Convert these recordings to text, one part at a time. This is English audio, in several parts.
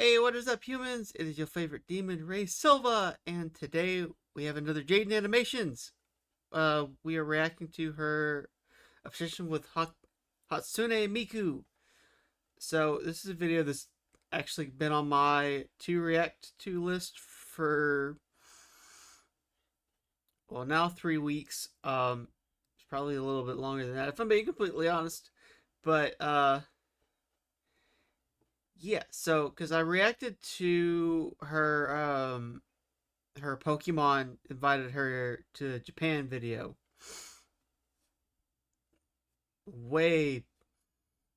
Hey, what is up, humans? It is your favorite demon, Raze Silva, and today we have another JaidenAnimations. We are reacting to her obsession with Hatsune Miku. So this is a video that's actually been on my to react to list for now 3 weeks. It's probably a little bit longer than that if I'm being completely honest, but yeah. So because I reacted to her Pokemon invited her to Japan video way,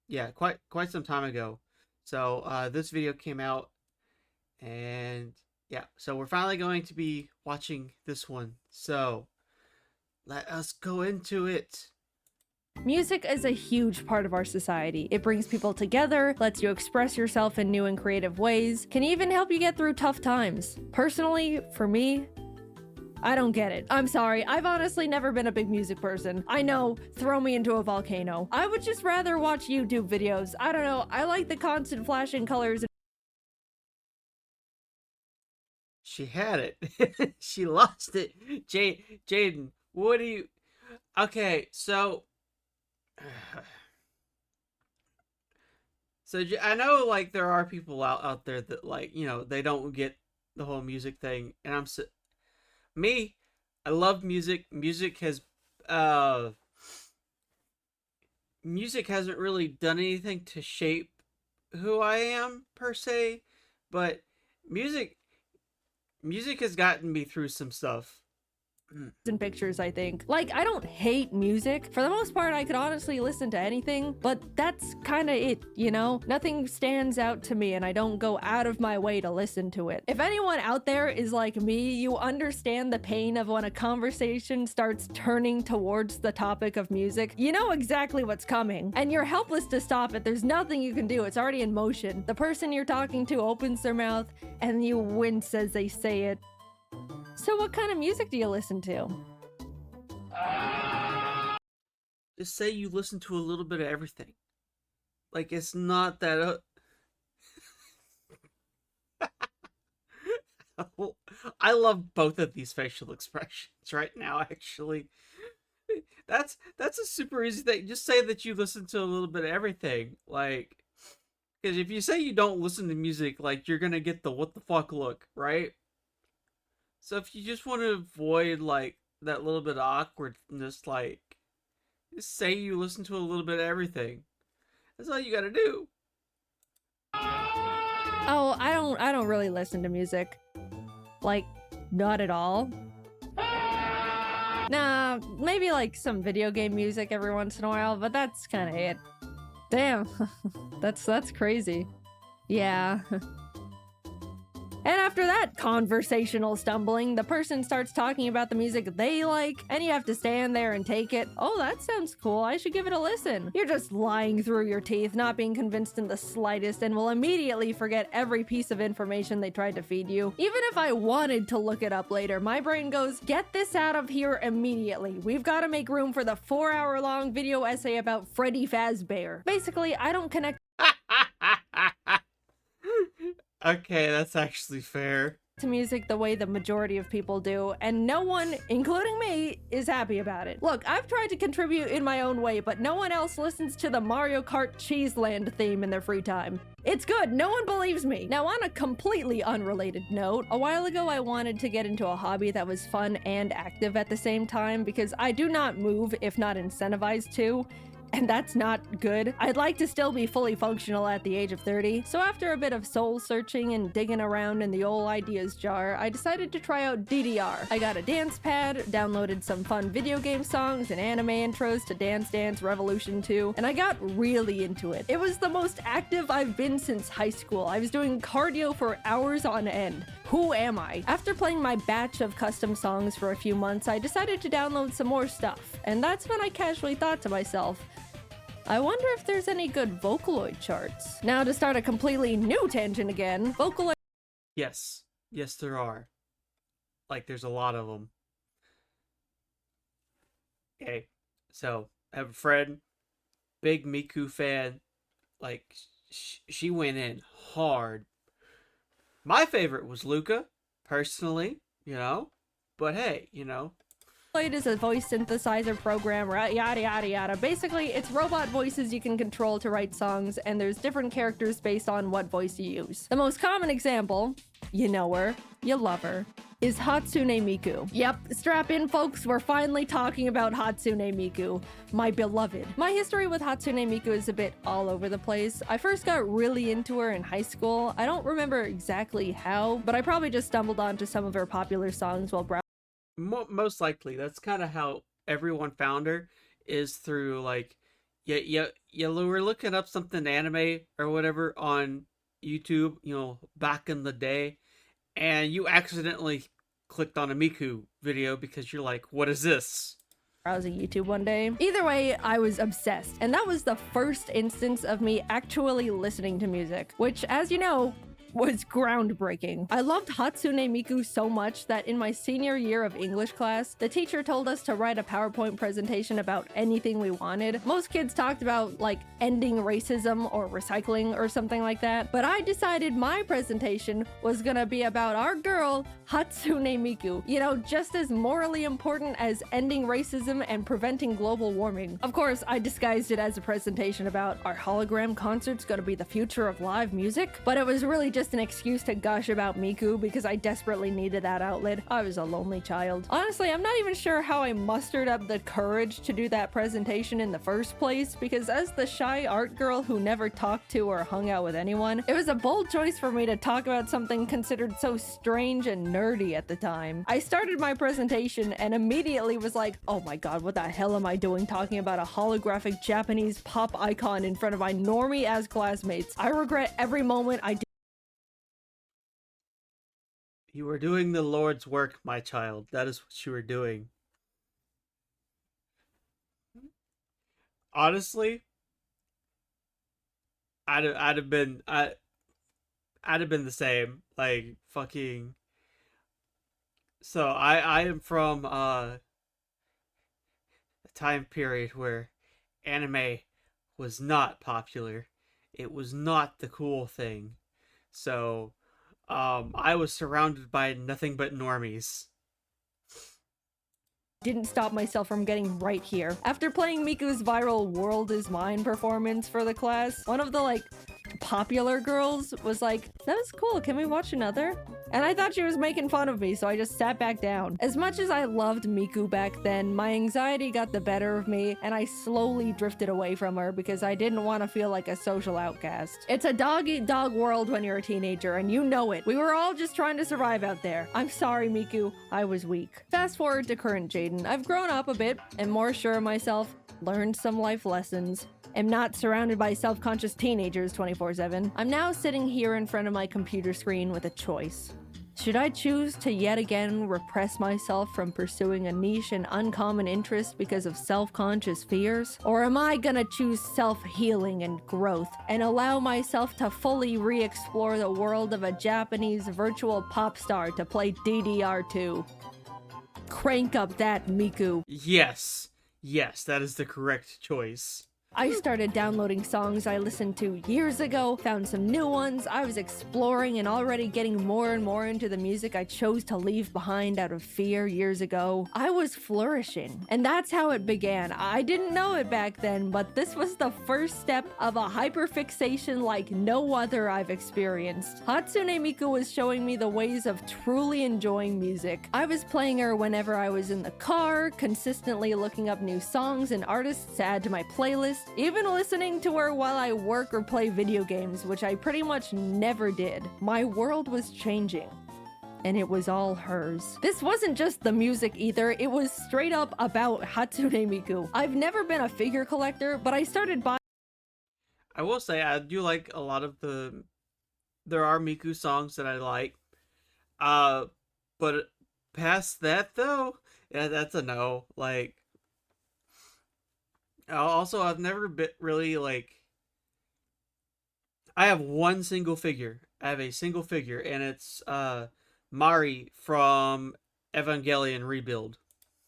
yeah, quite some time ago. So this video came out, and yeah, so we're finally going to be watching this one. So let us go into it. Music is a huge part of our society. It brings people together, lets you express yourself in new and creative ways, can even help you get through tough times. Personally, for me, I don't get it. I'm sorry, I've honestly never been a big music person. I know, throw me into a volcano. I would just rather watch YouTube videos. I don't know, I like the constant flashing colors. She had it. She lost it. Jaiden, what do you... Okay, so... So I know, like, there are people out there that, like, they don't get the whole music thing, and me, I love music. Uh music hasn't really done anything to shape who I am per se, but music music has gotten me through some stuff. And pictures, I think. Like, I don't hate music. For the most part, I could honestly listen to anything, but that's kind of it, you know? Nothing stands out to me, and I don't go out of my way to listen to it. If anyone out there is like me, you understand the pain of when a conversation starts turning towards the topic of music. You know exactly what's coming, and you're helpless to stop it. There's nothing you can do. It's already in motion. The person you're talking to opens their mouth, and you wince as they say it. So what kind of music do you listen to? Just say you listen to a little bit of everything. Like, it's not that I love both of these facial expressions right now, actually. That's a super easy thing. Just say that you listen to a little bit of everything. Like, because if you say you don't listen to music, like, you're gonna get the what the fuck look, right? So if you just want to avoid, like, that little bit of awkwardness, like, just say you listen to a little bit of everything. That's all you gotta do. Oh, I don't really listen to music. Like, not at all. Nah, maybe like some video game music every once in a while, but that's kind of it. Damn, that's crazy. Yeah. And after that conversational stumbling, the person starts talking about the music they like, and you have to stand there and take it. Oh, that sounds cool. I should give it a listen. You're just lying through your teeth, not being convinced in the slightest, and will immediately forget every piece of information they tried to feed you. Even if I wanted to look it up later, my brain goes, get this out of here immediately. We've got to make room for the 4-hour-long video essay about Freddy Fazbear. Basically, I don't connect Okay, that's actually fair. to music the way the majority of people do, and no one, including me, is happy about it. Look, I've tried to contribute in my own way, but no one else listens to the Mario Kart Cheeseland theme in their free time. It's good, no one believes me. Now, on a completely unrelated note, a while ago I wanted to get into a hobby that was fun and active at the same time, because I do not move if not incentivized to. And that's not good. I'd like to still be fully functional at the age of 30, so after a bit of soul searching and digging around in the old ideas jar, I decided to try out DDR. I got a dance pad, downloaded some fun video game songs and anime intros to Dance Dance Revolution 2, and I got really into it. It was the most active I've been since high school. I was doing cardio for hours on end. Who am I? After playing my batch of custom songs for a few months, I decided to download some more stuff, and that's when I casually thought to myself, I wonder if there's any good Vocaloid charts. Now, to start a completely new tangent again, Vocaloid... Yes. Yes, there are. Like, there's a lot of them. Okay. So, I have a friend, big Miku fan. Like, she went in hard My favorite was Luca, personally, but hey, Played as a voice synthesizer program, yada yada yada. Basically, it's robot voices you can control to write songs, and there's different characters based on what voice you use. The most common example, you know her, you love her, is Hatsune Miku. Yep, strap in folks, we're finally talking about Hatsune Miku, my beloved. My history with Hatsune Miku is a bit all over the place. I first got really into her in high school. I don't remember exactly how, but I probably just stumbled onto some of her popular songs while browsing. Most likely that's kind of how everyone found her, is through like, you were looking up something anime or whatever on YouTube, back in the day, and you accidentally clicked on a Miku video because you're like, what is this? Browsing YouTube one day. Either way, I was obsessed, and that was the first instance of me actually listening to music, which, as you know, was groundbreaking. I loved Hatsune Miku so much that in my senior year of English class, the teacher told us to write a PowerPoint presentation about anything we wanted. Most kids talked about like ending racism or recycling or something like that, but I decided my presentation was gonna be about our girl, Hatsune Miku. You know, just as morally important as ending racism and preventing global warming. Of course, I disguised it as a presentation about our hologram concert's gonna be the future of live music, but it was really just an excuse to gush about Miku because I desperately needed that outlet. I was a lonely child. Honestly, I'm not even sure how I mustered up the courage to do that presentation in the first place, because as the shy art girl who never talked to or hung out with anyone, it was a bold choice for me to talk about something considered so strange and nerdy at the time. I started my presentation and immediately was like, oh my god, what the hell am I doing talking about a holographic Japanese pop icon in front of my normie-ass classmates? I regret every moment I did. You were doing the Lord's work, my child. That is what you were doing. Honestly, I'd have been the same. Like fucking. So I am from a time period where anime was not popular. It was not the cool thing. So I was surrounded by nothing but normies. Didn't stop myself from getting right here. After playing Miku's viral World Is Mine performance for the class, one of the popular girls was like, that was cool, can we watch another? And I thought she was making fun of me, so I just sat back down. As much as I loved Miku back then, my anxiety got the better of me, and I slowly drifted away from her because I didn't want to feel like a social outcast. It's a dog-eat-dog world when you're a teenager, and you know it. We were all just trying to survive out there. I'm sorry, Miku. I was weak. Fast forward to current Jaiden. I've grown up a bit, am more sure of myself, learned some life lessons, am not surrounded by self-conscious teenagers 24/7. I'm now sitting here in front of my computer screen with a choice. Should I choose to yet again repress myself from pursuing a niche and uncommon interest because of self-conscious fears? Or am I gonna choose self-healing and growth and allow myself to fully re-explore the world of a Japanese virtual pop star to play DDR2? Crank up that, Miku. Yes, that is the correct choice. I started downloading songs I listened to years ago, found some new ones. I was exploring and already getting more and more into the music I chose to leave behind out of fear years ago. I was flourishing, and that's how it began. I didn't know it back then, but this was the first step of a hyperfixation like no other I've experienced. Hatsune Miku was showing me the ways of truly enjoying music. I was playing her whenever I was in the car, consistently looking up new songs and artists to add to my playlist, even listening to her while I work or play video games, which I pretty much never did. My world was changing, and it was all hers. This wasn't just the music either, it was straight up about Hatsune Miku. I've never been a figure collector, but I started buying. I will say I do like a lot of there are Miku songs that I like. But past that though, yeah, that's a no. Like, also, I've never been really I have one single figure. I have a single figure, and it's Mari from Evangelion Rebuild.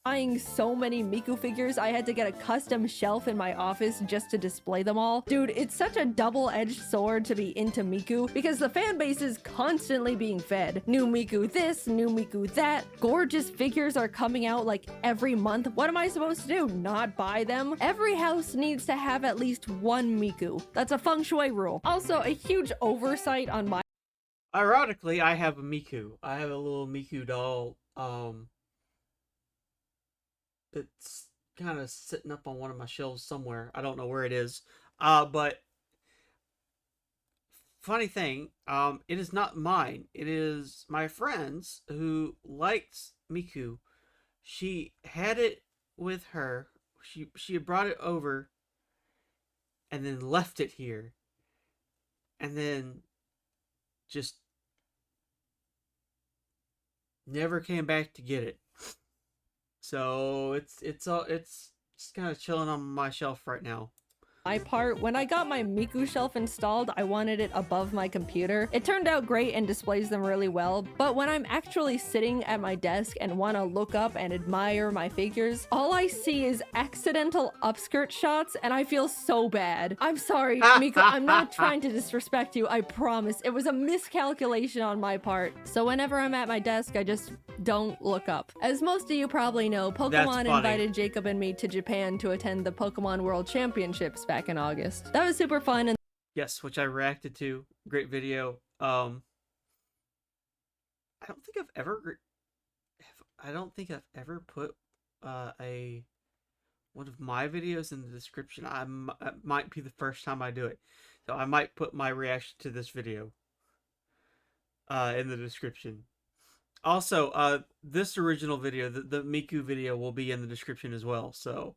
buying so many Miku figures, I had to get a custom shelf in my office just to display them all. Dude, it's such a double-edged sword to be into Miku because the fan base is constantly being fed. New Miku this, new Miku that. Gorgeous figures are coming out like every month. What am I supposed to do? Not buy them? Every house needs to have at least one Miku. That's a feng shui rule. Also, a huge oversight on my Ironically, I have a Miku. I have a little Miku doll. It's kind of sitting up on one of my shelves somewhere. I don't know where it is. But funny thing, it is not mine. It is my friend's who likes Miku. She had it with her. She had brought it over and then left it here. And then just never came back to get it. So it's just kind of chilling on my shelf right now. part, when I got my Miku shelf installed, I wanted it above my computer. It turned out great and displays them really well, but when I'm actually sitting at my desk and want to look up and admire my figures, all I see is accidental upskirt shots and I feel so bad. I'm sorry, Miku, I'm not trying to disrespect you, I promise. It was a miscalculation on my part. So whenever I'm at my desk, I just don't look up. As most of you probably know, Pokemon invited Jacob and me to Japan to attend the Pokemon World Championships back in August. That was super fun. And yes, which I reacted to. Great video. I don't think I've ever put one of my videos in the description. It might be the first time I do it, so I might put my reaction to this video in the description. Also, this original video, the Miku video, will be in the description as well. So.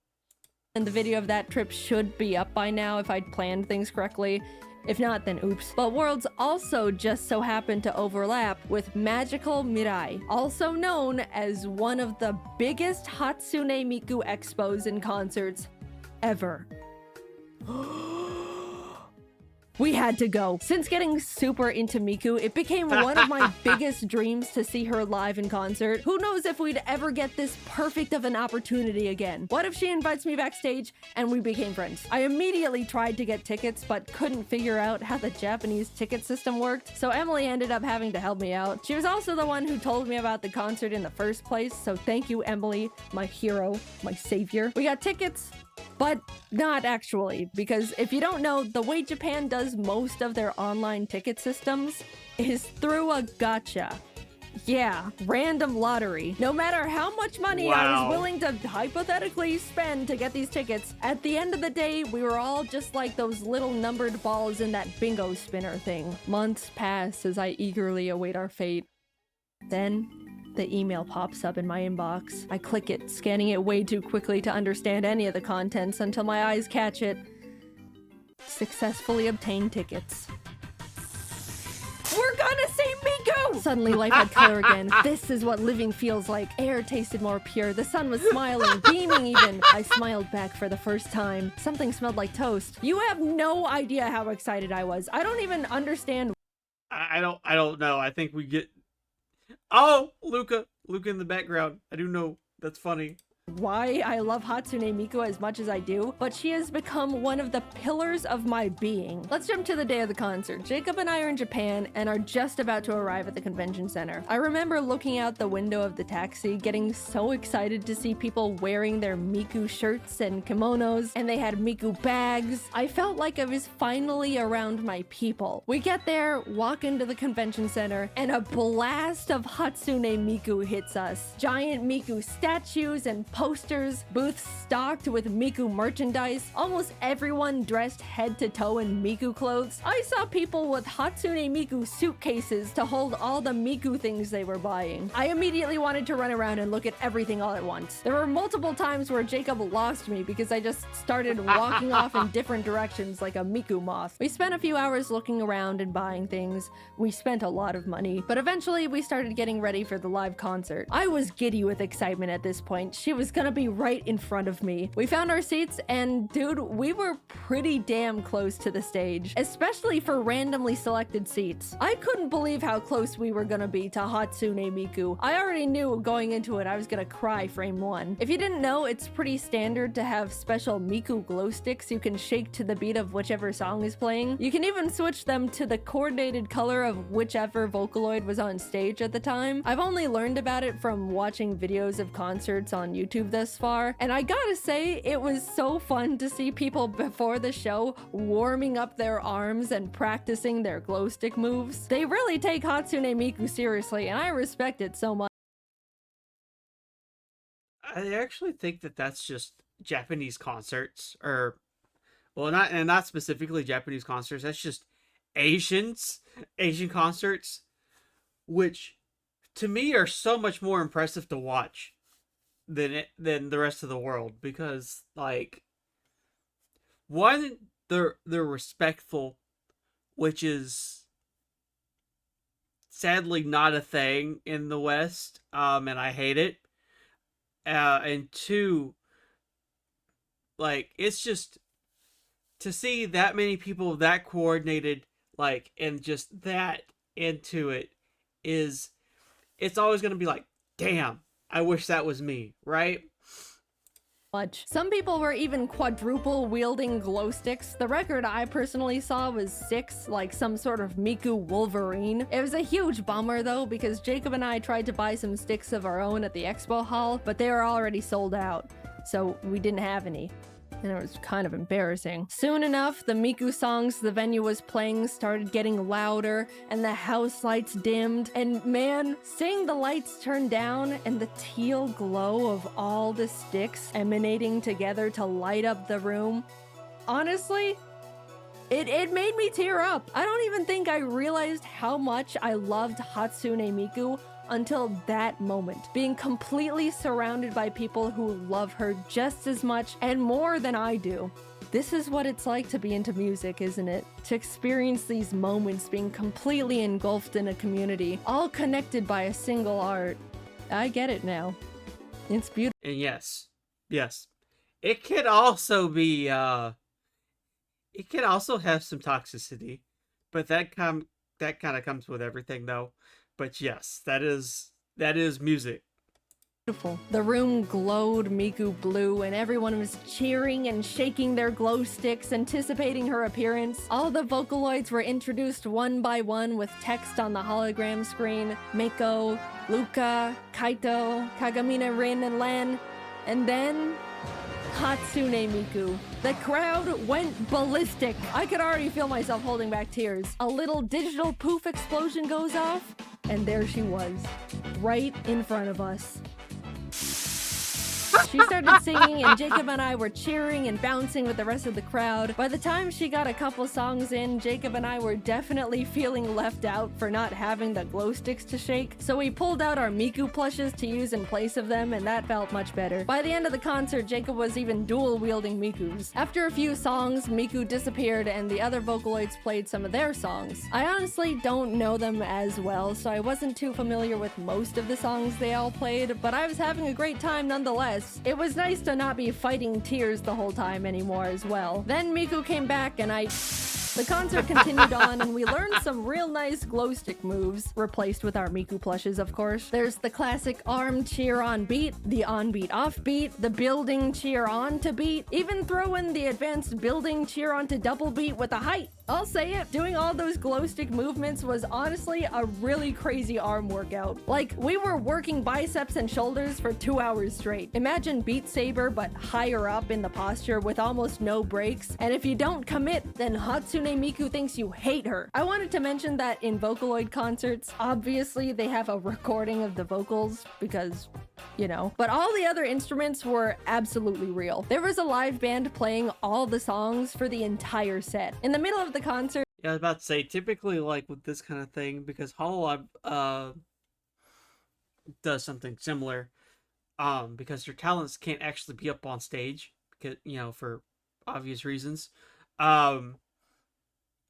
And the video of that trip should be up by now if I'd planned things correctly. If not, then oops. But Worlds also just so happened to overlap with Magical Mirai, also known as one of the biggest Hatsune Miku expos and concerts ever. We had to go. Since getting super into Miku, it became one of my biggest dreams to see her live in concert. Who knows if we'd ever get this perfect of an opportunity again? What if she invites me backstage and we became friends? I immediately tried to get tickets, but couldn't figure out how the Japanese ticket system worked, so Emily ended up having to help me out. She was also the one who told me about the concert in the first place, so thank you, Emily, my hero, my savior. We got tickets, but not actually, because if you don't know, the way Japan does most of their online ticket systems is through a gacha. Yeah, random lottery. No matter how much money I was willing to hypothetically spend to get these tickets, at the end of the day, we were all just like those little numbered balls in that bingo spinner thing. Months pass as I eagerly await our fate. Then the email pops up in my inbox. I click it, scanning it way too quickly to understand any of the contents until my eyes catch it. Successfully obtained tickets. We're gonna see Miku! Suddenly life had color again. This is what living feels like. Air tasted more pure. The sun was smiling, beaming even. I smiled back for the first time. Something smelled like toast. You have no idea how excited I was. I don't even understand. I don't know. I think we get... Oh, Luca in the background. I do know. That's funny. Why I love Hatsune Miku as much as I do, but she has become one of the pillars of my being. Let's jump to the day of the concert. Jacob and I are in Japan and are just about to arrive at the convention center. I remember looking out the window of the taxi, getting so excited to see people wearing their Miku shirts and kimonos, and they had Miku bags. I felt like I was finally around my people. We get there, walk into the convention center, and a blast of Hatsune Miku hits us. Giant Miku statues and posters, booths stocked with Miku merchandise, almost everyone dressed head to toe in Miku clothes. I saw people with Hatsune Miku suitcases to hold all the Miku things they were buying. I immediately wanted to run around and look at everything all at once. There were multiple times where Jacob lost me because I just started walking off in different directions like a Miku moth. We spent a few hours looking around and buying things. We spent a lot of money, but eventually we started getting ready for the live concert. I was giddy with excitement at this point. She was gonna be right in front of me. We found our seats and dude, we were pretty damn close to the stage, especially for randomly selected seats. I couldn't believe how close we were gonna be to Hatsune Miku. I already knew going into it I was gonna cry frame one. If you didn't know, it's pretty standard to have special Miku glow sticks you can shake to the beat of whichever song is playing. You can even switch them to the coordinated color of whichever Vocaloid was on stage at the time. I've only learned about it from watching videos of concerts on YouTube thus far, and I gotta say, it was so fun to see people before the show warming up their arms and practicing their glow stick moves. They really take Hatsune Miku seriously, and I respect it so much. I actually think that that's just Japanese concerts, or well, not specifically Japanese concerts. That's just Asian concerts, which to me are so much more impressive to watch than the rest of the world, because like one, they're respectful, which is sadly not a thing in the West, and I hate it. And two, like, it's just to see that many people that coordinated, like, and just that into it is, it's always going to be like, damn, I wish that was me, right? Much. Some people were even quadruple wielding glow sticks. The record I personally saw was 6, like some sort of Miku Wolverine. It was a huge bummer though, because Jacob and I tried to buy some sticks of our own at the expo hall, but they were already sold out, so we didn't have any. And it was kind of embarrassing. Soon enough, the Miku songs the venue was playing started getting louder, and the house lights dimmed. And man, seeing the lights turn down and the teal glow of all the sticks emanating together to light up the room, honestly, it made me tear up. I don't even think I realized how much I loved Hatsune Miku until that moment, being completely surrounded by people who love her just as much and more than I do. This is what it's like to be into music, isn't it? To experience these moments being completely engulfed in a community, all connected by a single art. I get it now. It's beautiful. And yes, it can also be, it can also have some toxicity, but that kind of comes with everything though. But yes, that is music. Beautiful. The room glowed Miku blue, and everyone was cheering and shaking their glow sticks, anticipating her appearance. All the Vocaloids were introduced one by one with text on the hologram screen. Mako, Luca, Kaito, Kagamine, Rin, and Len. And then Hatsune Miku. The crowd went ballistic. I could already feel myself holding back tears. A little digital poof explosion goes off, and there she was, right in front of us. She started singing, and Jacob and I were cheering and bouncing with the rest of the crowd. By the time she got a couple songs in, Jacob and I were definitely feeling left out for not having the glow sticks to shake, so we pulled out our Miku plushes to use in place of them, and that felt much better. By the end of the concert, Jacob was even dual-wielding Mikus. After a few songs, Miku disappeared, and the other Vocaloids played some of their songs. I honestly don't know them as well, so I wasn't too familiar with most of the songs they all played, but I was having a great time nonetheless. It was nice to not be fighting tears the whole time anymore as well. Then Miku came back and the concert continued on, and we learned some real nice glow stick moves, replaced with our Miku plushes, of course. There's the classic arm cheer on beat, the on beat off beat, the building cheer on to beat, even throw in the advanced building cheer on to double beat with a height. I'll say it, doing all those glow stick movements was honestly a really crazy arm workout. Like, we were working biceps and shoulders for 2 hours straight. Imagine Beat Saber, but higher up in the posture with almost no breaks. And if you don't commit, then Hatsune Miku thinks you hate her. I wanted to mention that in Vocaloid concerts, obviously they have a recording of the vocals because, you know, but all the other instruments were absolutely real. There was a live band playing all the songs for the entire set. In the middle of the concert, Yeah, I was about to say, typically, like with this kind of thing, because Hololive does something similar, because their talents can't actually be up on stage, because, you know, for obvious reasons.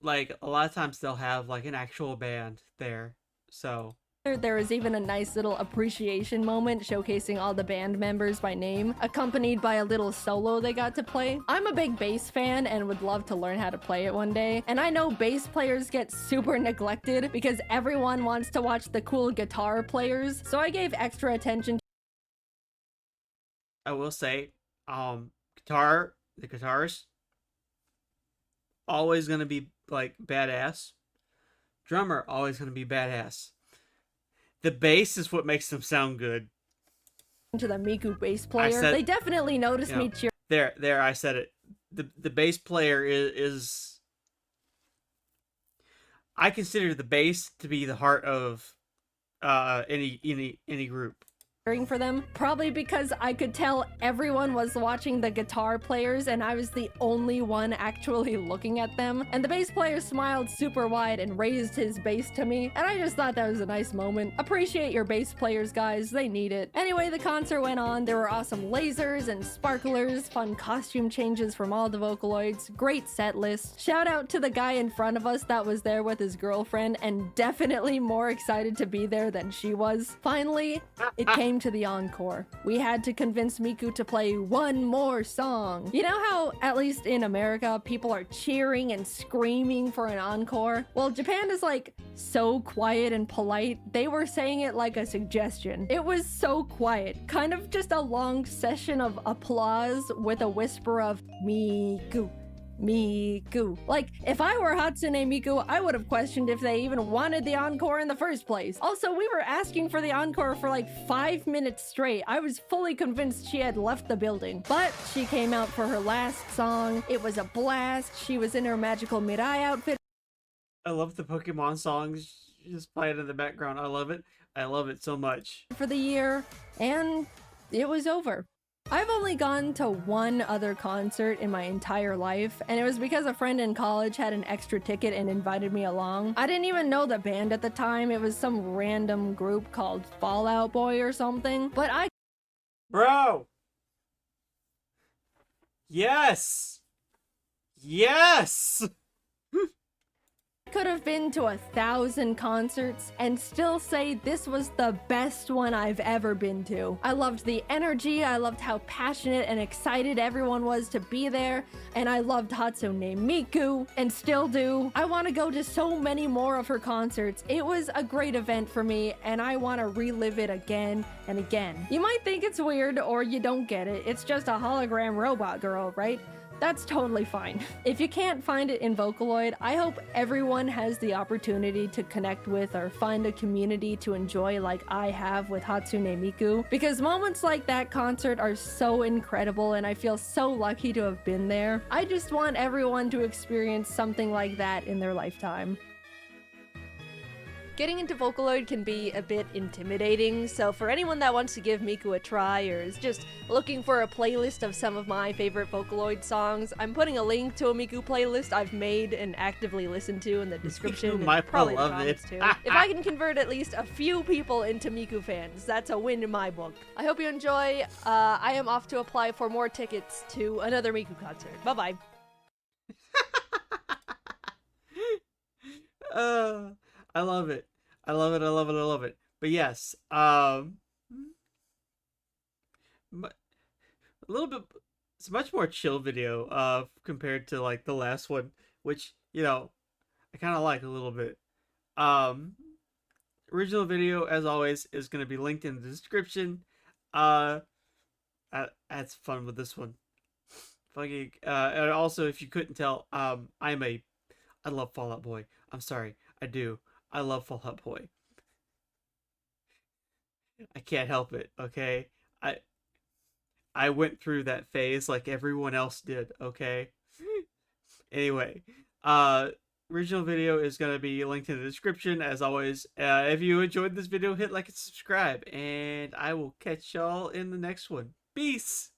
Like a lot of times they'll have like an actual band there, so There was even a nice little appreciation moment showcasing all the band members by name, accompanied by a little solo they got to play. I'm a big bass fan and would love to learn how to play it one day, and I know bass players get super neglected because everyone wants to watch the cool guitar players, so I gave extra attention. I will say, the guitars, always gonna be like badass. Drummer, always gonna be badass. The bass is what makes them sound good. To the Miku bass player. They definitely noticed me cheering. There, I said it. The bass player is I consider the bass to be the heart of any group. For them, probably because I could tell everyone was watching the guitar players and I was the only one actually looking at them. And the bass player smiled super wide and raised his bass to me, and I just thought that was a nice moment. Appreciate your bass players, guys, they need it. Anyway, the concert went on. There were awesome lasers and sparklers, fun costume changes from all the Vocaloids, great set list. Shout out to the guy in front of us that was there with his girlfriend and definitely more excited to be there than she was. Finally, it came to the encore. We had to convince Miku to play one more song. You know how, at least in America, people are cheering and screaming for an encore? Well, Japan is like so quiet and polite. They were saying it like a suggestion. It was so quiet, kind of just a long session of applause with a whisper of Miku. Miku. Like, if I were Hatsune Miku, I would have questioned if they even wanted the encore in the first place. Also, we were asking for the encore for like 5 minutes straight. I was fully convinced she had left the building. But she came out for her last song. It was a blast. She was in her magical Mirai outfit. I love the Pokemon songs just playing in the background. I love it. I love it so much. For the year, and it was over. I've only gone to one other concert in my entire life, and it was because a friend in college had an extra ticket and invited me along. I didn't even know the band at the time. It was some random group called Fall Out Boy or something, but Bro! Yes! Yes! could have been to 1,000 concerts and still say this was the best one I've ever been to. I loved the energy, I loved how passionate and excited everyone was to be there, and I loved Hatsune Miku, and still do. I want to go to so many more of her concerts. It was a great event for me, and I want to relive it again and again. You might think it's weird or you don't get it. It's just a hologram robot girl, right? That's totally fine. If you can't find it in Vocaloid, I hope everyone has the opportunity to connect with or find a community to enjoy like I have with Hatsune Miku, because moments like that concert are so incredible and I feel so lucky to have been there. I just want everyone to experience something like that in their lifetime. Getting into Vocaloid can be a bit intimidating, so for anyone that wants to give Miku a try or is just looking for a playlist of some of my favorite Vocaloid songs, I'm putting a link to a Miku playlist I've made and actively listened to in the description and probably the comments too. If I can convert at least a few people into Miku fans, that's a win in my book. I hope you enjoy. I am off to apply for more tickets to another Miku concert. Bye-bye. I love it. I love it. I love it. I love it. But yes, a little bit. It's a much more chill video compared to like the last one, which I kind of like a little bit. Original video, as always, is going to be linked in the description. I had some fun with this one. Fucking and also, if you couldn't tell, I love Fall Out Boy. I'm sorry, I do. I love Fall Out Boy. I can't help it, okay? I went through that phase like everyone else did, okay? Anyway, original video is going to be linked in the description, as always. If you enjoyed this video, hit like and subscribe, and I will catch y'all in the next one. Peace!